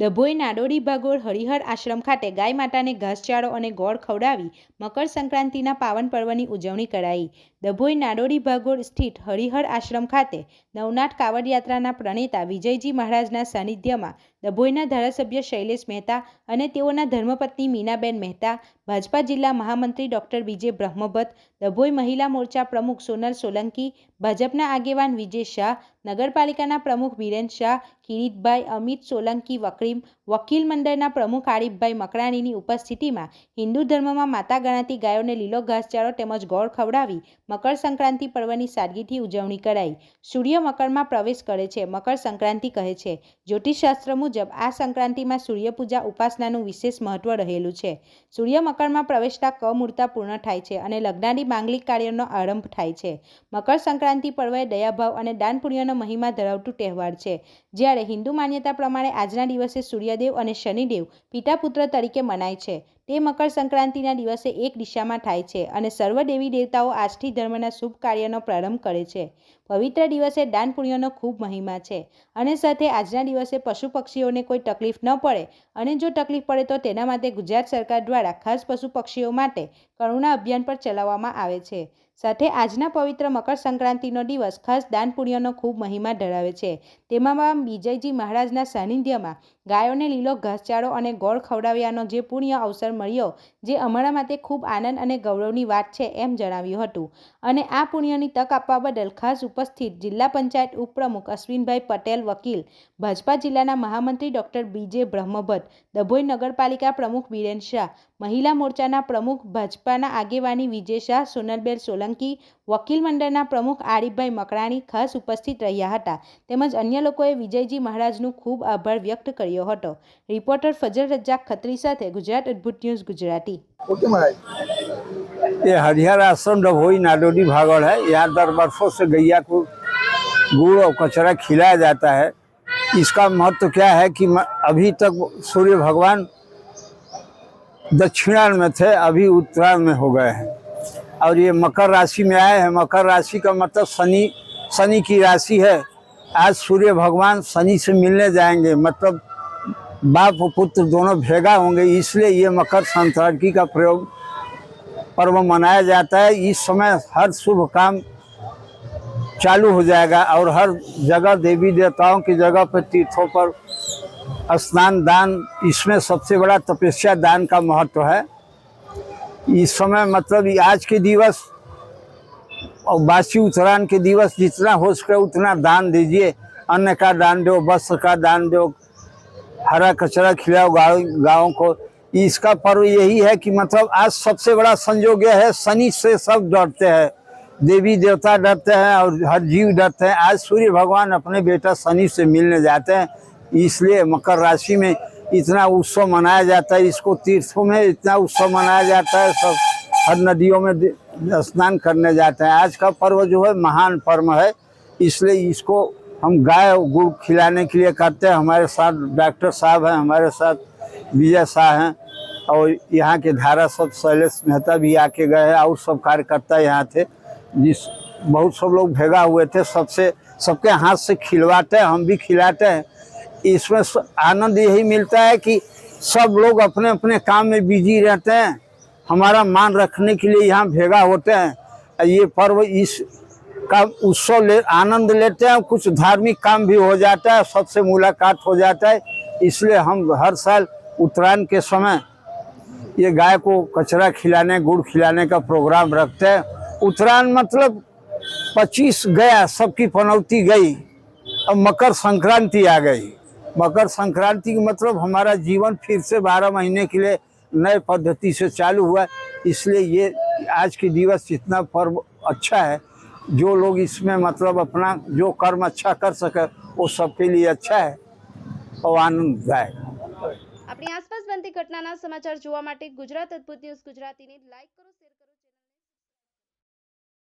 ડભોઈ નાડોડી ભાગોળ હરિહર આશ્રમ ખાતે ગાય માતાને ઘાસચારો અને ગોળ ખવડાવી મકર સંક્રાંતિના પાવન પર્વની ઉજવણી કરાઈ। ડભોઈ નાડોડી ભાગોળ સ્થિત હરિહર આશ્રમ ખાતે નવનાથ કાવડ યાત્રાના પ્રણેતા વિજયજી મહારાજના સાનિધ્યમાં ડભોઈના ધારાસભ્ય શૈલેષ મહેતા અને તેઓના ધર્મપત્ની મીનાબેન મહેતા, ભાજપા જિલ્લા મહામંત્રી ડોક્ટર બીજે બ્રહ્મભટ્ટ, ડભોઈ મહિલા મોરચા પ્રમુખ સોનલ સોલંકી, ભાજપના આગેવાન વિજય શાહ, નગરપાલિકાના પ્રમુખ બીરેન શાહ, કિરીટભાઈ, અમિત સોલંકી વકીમ, વકીલ મંડળના પ્રમુખ આરીફભાઈ મકરાણીની ઉપસ્થિતિમાં હિન્દુ ધર્મમાં માતા ગણાતી ગાયોને લીલો ઘાસચારો તેમજ ગોળ ખવડાવી મકર સંક્રાંતિ પર્વની સાદગીથી ઉજવણી કરાઈ। સૂર્ય મકરમાં પ્રવેશ કરે છે, મકર સંક્રાંતિ કહે છે। જ્યોતિષશાસ્ત્ર મુજબ આ સંક્રાંતિમાં સૂર્યપૂજા ઉપાસનાનું વિશેષ મહત્વ રહેલું છે। સૂર્ય મકરમાં પ્રવેશતા કમૂરતા પૂર્ણ થાય છે અને લગ્નાદી માંગલિક કાર્યનો આરંભ થાય છે। મકર સંક્રાંતિ પર્વ એ દયાભાવ અને દાન પુણ્યનો મહિમા ધરાવતું તહેવાર છે। જ્યારે હિન્દુ માન્યતા પ્રમાણે આજના દિવસે સૂર્યદેવ અને શનિદેવ પિતા પુત્ર તરીકે મનાય છે। તે મકર સંક્રાંતિના દિવસે એક દિશામાં થાય છે અને સર્વ દેવી દેવતાઓ આજથી ધર્મના શુભ કાર્યનો પ્રારંભ કરે છે। પવિત્ર દિવસે દાન પુણ્યનો ખૂબ મહિમા છે અને સાથે આજના દિવસે પશુ પક્ષીઓને કોઈ તકલીફ ન પડે અને જો તકલીફ પડે તો તેના માટે ગુજરાત સરકાર દ્વારા ખાસ પશુ પક્ષીઓ માટે કરુણા અભિયાન પર ચલાવવામાં આવે છે। સાથે આજના પવિત્ર મકર સંક્રાંતિનો દિવસ ખાસ દાન પુણ્યનો ખૂબ મહિમા ધરાવે છે। તેમાં વિજયજી મહારાજના સાનિધ્યમાં ગાયોને લીલો ઘાસચારો અને ગોળ ખવડાવ્યાનો જે પુણ્ય અવસર મળ્યો, જે અમારા માટે ખૂબ આનંદ અને ગૌરવની વાત છે એમ જણાવ્યું હતું। અને આ પુણ્યની તક આપવા બદલ ખાસ ઉપસ્થિત જિલ્લા પંચાયત ઉપપ્રમુખ અશ્વિનભાઈ પટેલ, વકીલ, ભાજપા જિલ્લાના મહામંત્રી ડોક્ટર બીજે બ્રહ્મભટ્ટ, ડભોઈ નગરપાલિકા પ્રમુખ બીરેન શાહ, મહિલા મોરચાના પ્રમુખ ભાજપાના આગેવાની વિજય શાહ, સોનલબેન સોલંકી, વકીલ મંડળના પ્રમુખ આરીફભાઈ મકરાણી ખાસ ઉપસ્થિત રહ્યા હતા તેમજ અન્ય લોકોએ વિજયજી મહારાજનું ખૂબ આભાર વ્યક્ત કર્યો હતો। રિપોર્ટર ફજલ રજાક खत्री સાથે ગુજરાત અદ્ભુત ન્યૂઝ ગુજરાતી। ये हरिहर आश्रम डभोई नाडोडी भागड़ है। यहाँ दर बरसों से गैया को गुड़ और कचरा खिलाया जाता है। इसका महत्व क्या है कि अभी तक सूर्य भगवान दक्षिणायन में थे, अभी उत्तरायण में हो गए हैं और ये मकर राशि में आए हैं। मकर राशि का मतलब शनि की राशि है। आज सूर्य भगवान शनि से मिलने जाएंगे, मतलब बाप और पुत्र दोनों भेगा होंगे, इसलिए ये मकर संक्रांति का प्रयोग पर्व मनाया जाता है। इस समय हर शुभ काम चालू हो जाएगा और हर जगह देवी देवताओं की जगह पर तीर्थों पर स्नान दान, इसमें सबसे बड़ा तपस्या दान का महत्व है। इस समय मतलब आज के दिवस और बासी उत्तरायण के दिवस जितना हो सके उतना दान दीजिए। अन्न का दान दो, वस्त्र का दान दो, हरा कचरा खिलाओ गाँव को। इसका पर्व यही है कि मतलब आज सबसे बड़ा संयोग यह है, शनि से सब डरते हैं, देवी देवता डरते हैं और हर जीव डरते हैं। आज सूर्य भगवान अपने बेटा शनि से मिलने जाते हैं, इसलिए मकर राशि में इतना उत्सव मनाया जाता है। इसको तीर्थों में इतना उत्सव मनाया जाता है, सब हर नदियों में स्नान करने जाते हैं। आज का पर्व जो है महान पर्व है, इसलिए इसको हम गाय गुड़ खिलाने के लिए करते हैं। हमारे साथ डॉक्टर साहब हैं, हमारे साथ विजय शाह हैं और यहाँ के धारासभ्य शैलेष मेहता भी आके गए हैं और सब कार्यकर्ता यहाँ थे, जिस बहुत सब लोग भेगा हुए थे। सबके हाथ से खिलवाते हैं, हम भी खिलाते हैं। इसमें आनंद यही मिलता है कि सब लोग अपने अपने काम में बिजी रहते हैं, हमारा मान रखने के लिए यहाँ भेगा होते हैं। ये पर्व इस का उत्सव आनंद लेते हैं। कुछ धार्मिक काम भी हो जाता है, सबसे मुलाकात हो जाता है। इसलिए हम हर साल उत्तरायण के समय ये गाय को कचरा खिलाने गुड़ खिलाने का प्रोग्राम रखते हैं। उत्तरायण मतलब 25 गया, सबकी पनौती गई, अब मकर संक्रांति आ गई। मकर संक्रांति का मतलब हमारा जीवन फिर से 12 महीने के लिए नए पद्धति से चालू हुआ। इसलिए ये आज के दिवस इतना पर्व अच्छा है। जो लोग इसमें मतलब अपना जो कर्म अच्छा कर सके वो सबके लिए अच्छा है और आनंददायक। अपनी आसपास बनती घटनाना समाचार જોવા માટે ગુજરાત અદ્ભુત ન્યૂઝ ગુજરાતીને લાઈક કરો।